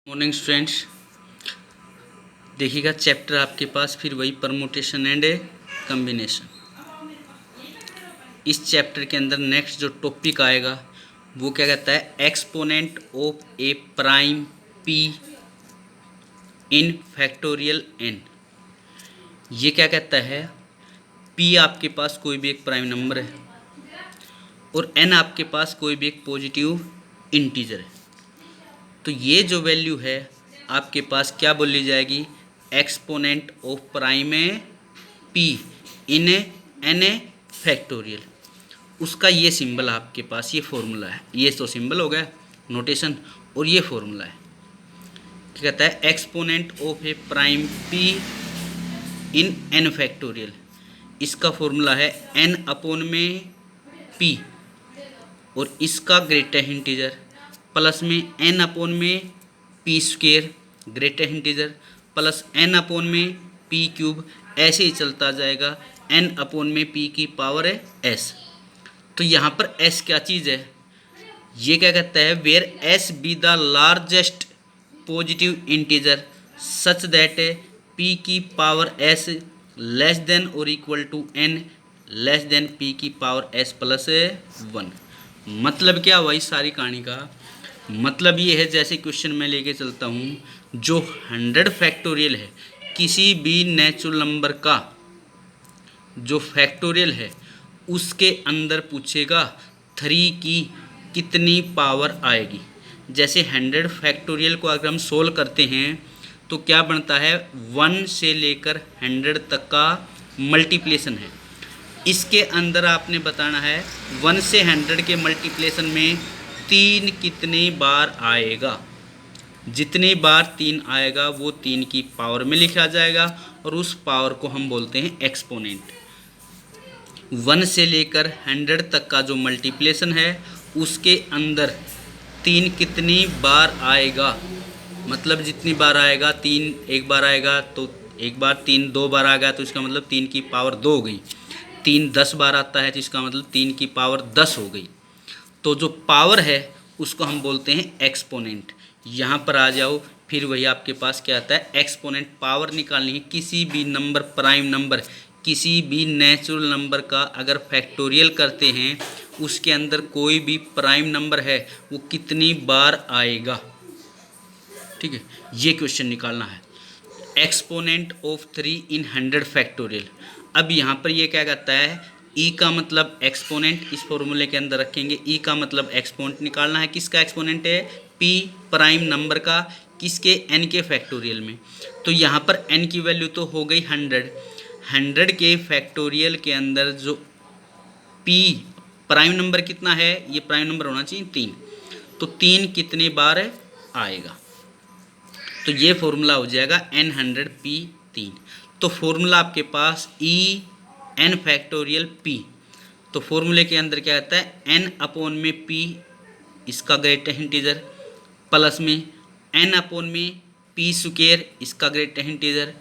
Morning students, देखिएगा chapter आपके पास फिर वही परमुटेशन एंड कम्बिनेशन। इस चैप्टर के अंदर नेक्स्ट जो टॉपिक आएगा वो क्या कहता है, exponent of a prime P in factorial N. ये क्या कहता है, पी आपके पास कोई भी एक प्राइम नंबर है और एन आपके पास कोई भी एक पॉजिटिव इंटीजर है। तो ये जो वैल्यू है आपके पास क्या बोली जाएगी, exponent of prime P in N factorial. उसका ये सिंबल आपके पास, ये फॉर्मूला है। ये तो सिंबल हो गया नोटेशन, और ये फॉर्मूला है। क्या कहता है, exponent of a prime P in N factorial. इसका फॉर्मूला है एन अपॉन में पी और इसका ग्रेटर इंटीजर प्लस में एन अपॉन में P square greater integer plus N upon में पी क्यूब, ऐसे ही चलता जाएगा एन अपॉन में पी की पावर है एस। तो यहाँ पर एस क्या चीज़ है, ये क्या कहता है, where S be the largest positive integer such that P की पावर एस लेस देन और equal to N less than P की पावर एस प्लस 1। मतलब क्या हुआ इस सारी कहानी का, मतलब ये है, जैसे क्वेश्चन में लेके चलता हूँ, जो 100 फैक्टोरियल है किसी भी नेचुरल नंबर का, जो फैक्टोरियल है उसके अंदर पूछेगा 3 की कितनी पावर आएगी। जैसे 100 फैक्टोरियल को अगर हम सोल्व करते हैं तो क्या बनता है, 1 से लेकर 100 तक का मल्टीप्लिकेशन है। इसके अंदर आपने बताना है 1 से 100 के मल्टीप्लिकेशन में 3 कितनी बार आएगा। जितनी बार 3 आएगा वो 3 की पावर में लिखा जाएगा और उस पावर को हम बोलते हैं एक्सपोनेंट। 1 से लेकर 100 तक का जो मल्टीप्लिकेशन है उसके अंदर 3 कितनी बार आएगा, मतलब जितनी बार आएगा, 3 एक बार आएगा तो एक बार, 3 2 बार आ गया तो इसका मतलब 3 की पावर 2 हो गई। 3 10 बार आता है तो इसका मतलब 3 की पावर 10 हो गई। तो जो पावर है उसको हम बोलते हैं एक्सपोनेंट। यहाँ पर आ जाओ, फिर वही आपके पास क्या आता है, एक्सपोनेंट पावर निकालनी है किसी भी नंबर, प्राइम नंबर, किसी भी नेचुरल नंबर का अगर फैक्टोरियल करते हैं उसके अंदर कोई भी प्राइम नंबर है वो कितनी बार आएगा। ठीक है, ये क्वेश्चन निकालना है, एक्सपोनेंट ऑफ 3 इन 100 फैक्टोरियल। अब यहाँ पर ये क्या कहता है, ई का मतलब एक्सपोनेंट इस फॉर्मूले के अंदर रखेंगे। ई का मतलब एक्सपोनेंट निकालना है, किसका एक्सपोनेंट है, पी प्राइम नंबर का, किसके, एन के फैक्टोरियल में। तो यहाँ पर एन की वैल्यू तो हो गई 100, 100 के फैक्टोरियल के अंदर जो पी प्राइम नंबर कितना है, ये प्राइम नंबर होना चाहिए 3, तो 3 कितने बार आएगा। तो ये फॉर्मूला हो जाएगा एन 100 पी 3। तो फॉर्मूला आपके पास ई एन फैक्टोरियल पी। तो फॉर्मूले के अंदर क्या आता है, एन अपॉन में पी इसका ग्रेटर इंटीजर प्लस में एन अपॉन में पी स्क्वायर इसका ग्रेटर इंटीजर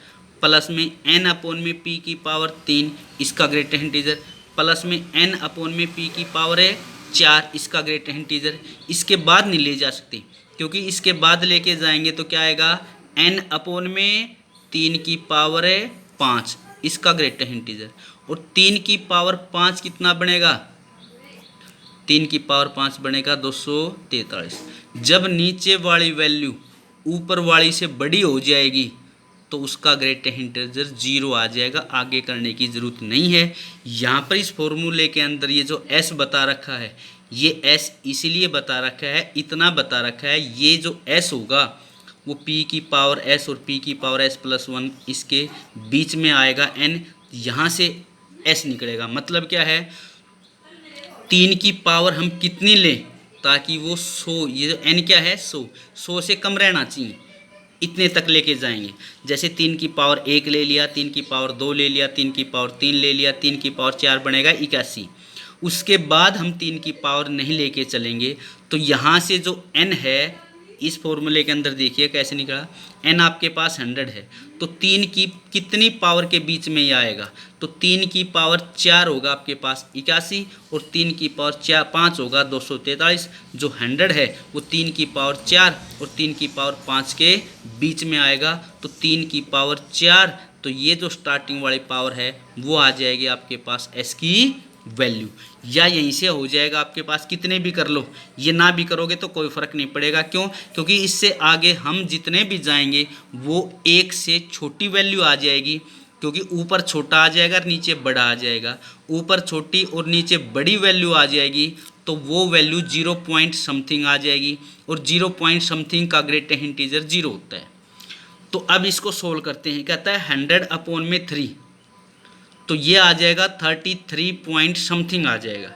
प्लस में एन अपॉन में पी की पावर 3 इसका ग्रेटर इंटीजर प्लस में एन अपॉन में पी की पावर है 4 इसका ग्रेटर इंटीजर। इसके बाद नहीं ले जा सकते क्योंकि इसके बाद लेके जाएंगे तो क्या आएगा, एन अपॉन में 3 की पावर है 5 इसका ग्रेटर इंटीजर, और 3 की पावर 5 कितना बनेगा, 3 की पावर 5 बनेगा 243। जब नीचे वाली वैल्यू ऊपर वाली से बड़ी हो जाएगी तो उसका ग्रेटर इंटीजर 0 आ जाएगा, आगे करने की ज़रूरत नहीं है। यहाँ पर इस फॉर्मूले के अंदर ये जो s बता रखा है, ये s इसीलिए बता रखा है, इतना बता रखा है, ये जो s होगा वो p की पावर s और p की पावर s प्लस 1 इसके बीच में आएगा n, यहाँ से s निकलेगा। मतलब क्या है, 3 की पावर हम कितनी लें ताकि वो 100, ये जो n क्या है 100 से कम रहना चाहिए, इतने तक लेके जाएंगे। जैसे 3 की पावर 1 ले लिया, 3 की पावर 2 ले लिया, 3 की पावर 3 ले लिया, 3 की पावर 4 बनेगा 81। उसके बाद हम 3 की पावर नहीं लेके चलेंगे तो यहाँ से जो n है इस फॉर्मूले के अंदर देखिए कैसे निकला, n आपके पास 100 है तो 3 की कितनी पावर के बीच में ही आएगा, तो 3 की पावर 4 होगा आपके पास 81 और 3 की पावर 5 होगा 243। जो 100 है वो 3 की पावर 4 और 3 की पावर 5 के बीच में आएगा, तो 3 की पावर 4, तो ये जो स्टार्टिंग वाली पावर है वो आ जाएगी आपके पास s की वैल्यू, या यहीं से हो जाएगा आपके पास, कितने भी कर लो, ये ना भी करोगे तो कोई फ़र्क नहीं पड़ेगा। क्यों? क्योंकि इससे आगे हम जितने भी जाएंगे वो 1 से छोटी वैल्यू आ जाएगी, क्योंकि ऊपर छोटा आ जाएगा और नीचे बड़ा आ जाएगा, ऊपर छोटी और नीचे बड़ी वैल्यू आ जाएगी, तो वो वैल्यू 0 पॉइंट समथिंग आ जाएगी, और 0 पॉइंट समथिंग का ग्रेटेस्ट इंटीजर 0 होता है। तो अब इसको सोल्व करते हैं। कहता है 100/3, तो ये आ जाएगा 33 पॉइंट समथिंग आ जाएगा,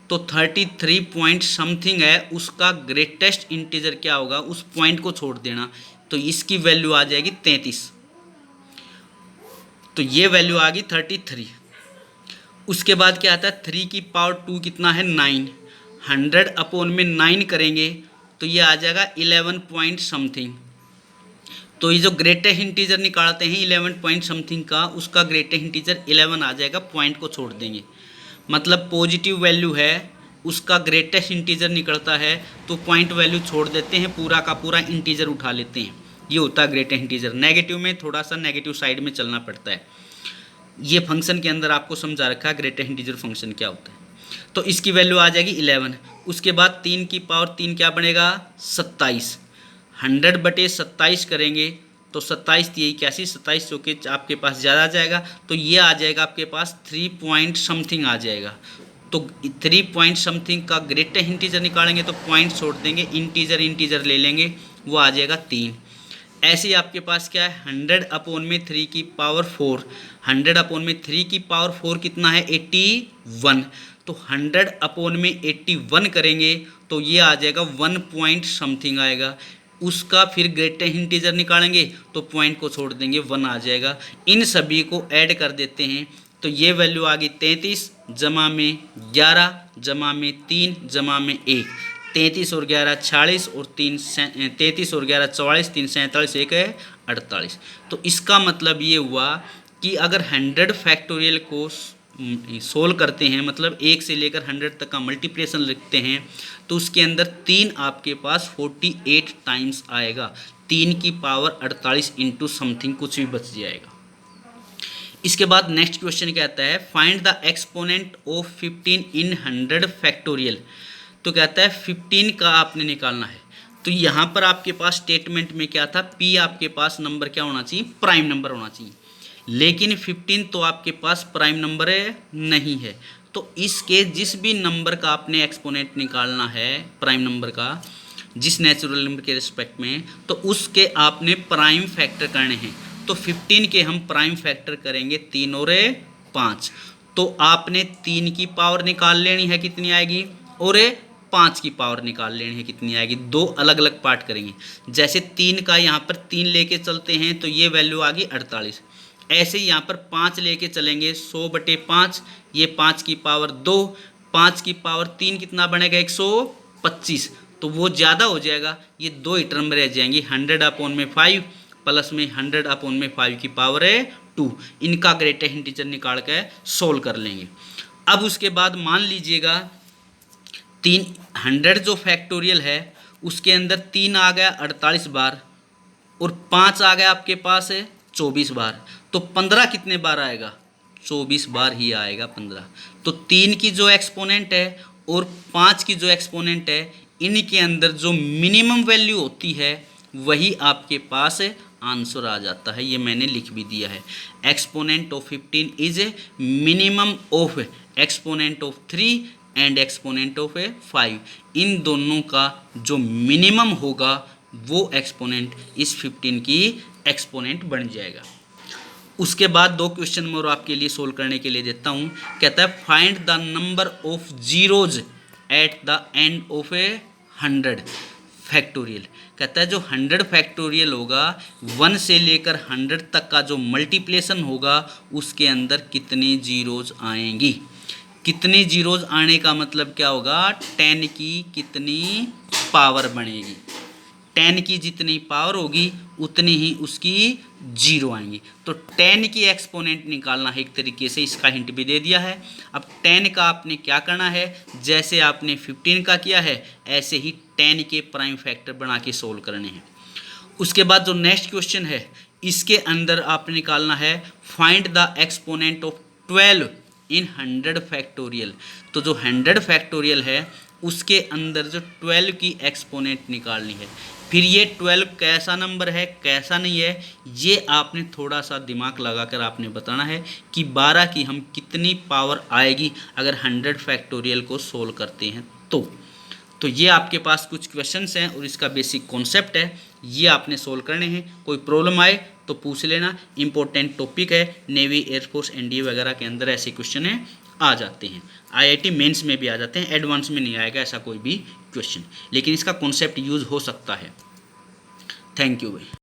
तो 33 पॉइंट समथिंग है, उसका ग्रेटेस्ट इंटीजर क्या होगा, उस पॉइंट को छोड़ देना, तो इसकी वैल्यू आ जाएगी 33, तो ये वैल्यू आ गई 33। उसके बाद क्या आता है 3 की पावर 2 कितना है 9, 100/9 करेंगे तो ये आ जाएगा 11 पॉइंट समथिंग। तो ये जो ग्रेटेस्ट इंटीजर निकालते हैं 11 पॉइंट समथिंग का, उसका ग्रेटेस्ट इंटीजर 11 आ जाएगा, पॉइंट को छोड़ देंगे, मतलब पॉजिटिव वैल्यू है उसका ग्रेटेस्ट इंटीजर निकलता है तो पॉइंट वैल्यू छोड़ देते हैं, पूरा का पूरा इंटीजर उठा लेते हैं, ये होता है ग्रेटेस्ट इंटीजर। नेगेटिव में थोड़ा सा नेगेटिव साइड में चलना पड़ता है, ये फंक्शन के अंदर आपको समझा रखा है ग्रेटेस्ट इंटीजर फंक्शन क्या होता है। तो इसकी वैल्यू आ जाएगी 11। उसके बाद 3 की पावर 3 क्या बनेगा 27, 100/27 करेंगे तो 27 81, 27 चौके आपके पास ज़्यादा आ जाएगा, तो ये आ जाएगा आपके पास 3 पॉइंट समथिंग आ जाएगा। तो 3 पॉइंट समथिंग का ग्रेटेस्ट इंटीजर निकालेंगे तो पॉइंट छोड़ देंगे, इंटीजर ले लेंगे, वो आ जाएगा 3। ऐसे ही आपके पास क्या है 100/3 की पावर 4, 100/3 की पावर 4 कितना है 81, तो 100/81 करेंगे तो ये आ जाएगा 1 पॉइंट समथिंग आएगा, उसका फिर ग्रेटेस्ट इंटीजर निकालेंगे तो पॉइंट को छोड़ देंगे 1 आ जाएगा। इन सभी को ऐड कर देते हैं तो ये वैल्यू आ गई 33 जमा में 11 जमा में 3 जमा में 1, 33 और 11 46 और 3 33 और 11 44, 3 47, 1 है 48। तो इसका मतलब ये हुआ कि अगर 100 फैक्टोरियल को सोल्व करते हैं, मतलब 1 से लेकर 100 तक का मल्टीप्लिकेशन लिखते हैं, तो उसके अंदर 3 आपके पास 48 टाइम्स आएगा, 3 की पावर 48 इंटू समथिंग कुछ भी बच जाएगा। इसके बाद नेक्स्ट क्वेश्चन कहता है find the exponent of 15 in 100 factorial. तो कहता है 15 का आपने निकालना है, तो यहाँ पर आपके पास स्टेटमेंट में क्या था, p आपके पास नंबर क्या होना चाहिए, प्राइम नंबर होना चाहिए, लेकिन 15 तो आपके पास प्राइम नंबर नहीं है, तो इसके जिस भी नंबर का आपने एक्सपोनेंट निकालना है प्राइम नंबर का, जिस नेचुरल नंबर के रिस्पेक्ट में, तो उसके आपने प्राइम फैक्टर करने हैं। तो 15 के हम प्राइम फैक्टर करेंगे 3 और 5, तो आपने 3 की पावर निकाल लेनी है कितनी आएगी, और 5 की पावर निकाल लेनी है कितनी आएगी, दो अलग अलग पार्ट करेंगे। जैसे 3 का यहाँ पर 3 लेके चलते हैं तो ये वैल्यू आ गई 48, ऐसे ही यहाँ पर 5 लेके चलेंगे 100/5, ये 5 की पावर 2, 5 की पावर 3 कितना बनेगा 125, तो वो ज़्यादा हो जाएगा, ये दो ही टर्म रह जाएंगी, 100/5 प्लस में 100/5 की पावर 2, इनका ग्रेटेस्ट इंटीजर निकाल के सोल्व कर लेंगे। अब उसके बाद मान लीजिएगा 100 जो फैक्टोरियल है उसके अंदर 3 आ गया 48 बार और 5 आ गया आपके पास 24 बार, तो 15 कितने बार आएगा, 24 बार ही आएगा 15। तो 3 की जो एक्सपोनेंट है और 5 की जो एक्सपोनेंट है, इनके अंदर जो मिनिमम वैल्यू होती है वही आपके पास आंसर आ जाता है, ये मैंने लिख भी दिया है। Exponent of 15 is a minimum of exponent of 3 and exponent of 5, इन दोनों का जो मिनिमम होगा वो एक्सपोनेंट इस 15 की एक्सपोनेंट बन जाएगा। उसके बाद 2 क्वेश्चन मैं और आपके लिए सोल्व करने के लिए देता हूँ। कहता है find the number of zeros at the end of 100 factorial. कहता है जो 100 फैक्टोरियल होगा 1 से लेकर 100 तक का जो मल्टीप्लिकेशन होगा उसके अंदर कितने जीरोज आएंगी। कितने जीरोज आने का मतलब क्या होगा, 10 की कितनी पावर बनेगी। 10 की जितनी पावर होगी उतनी ही उसकी जीरो आएंगी। तो 10 की एक्सपोनेंट निकालना है, एक तरीके से इसका हिंट भी दे दिया है। अब 10 का आपने क्या करना है, जैसे आपने 15 का किया है ऐसे ही 10 के प्राइम फैक्टर बना के सोल्व करने हैं। उसके बाद जो नेक्स्ट क्वेश्चन है इसके अंदर आपने निकालना है find the exponent of 12 in 100 factorial. तो जो 100 फैक्टोरियल है उसके अंदर जो 12 की एक्सपोनेंट निकालनी है। फिर ये 12 कैसा नंबर है कैसा नहीं है ये आपने थोड़ा सा दिमाग लगाकर आपने बताना है कि 12 की हम कितनी पावर आएगी अगर 100 फैक्टोरियल को सोल्व करते हैं। तो ये आपके पास कुछ क्वेश्चंस हैं और इसका बेसिक कॉन्सेप्ट है, ये आपने सोल्व करने हैं। कोई प्रॉब्लम आए तो पूछ लेना, इंपॉर्टेंट टॉपिक है, नेवी एयरफोर्स एनडीए वगैरह के अंदर ऐसे क्वेश्चन है आ जाते हैं, आईआईटी मेंस में भी आ जाते हैं, एडवांस में नहीं आएगा ऐसा कोई भी क्वेश्चन, लेकिन इसका कॉन्सेप्ट यूज़ हो सकता है। थैंक यू भाई।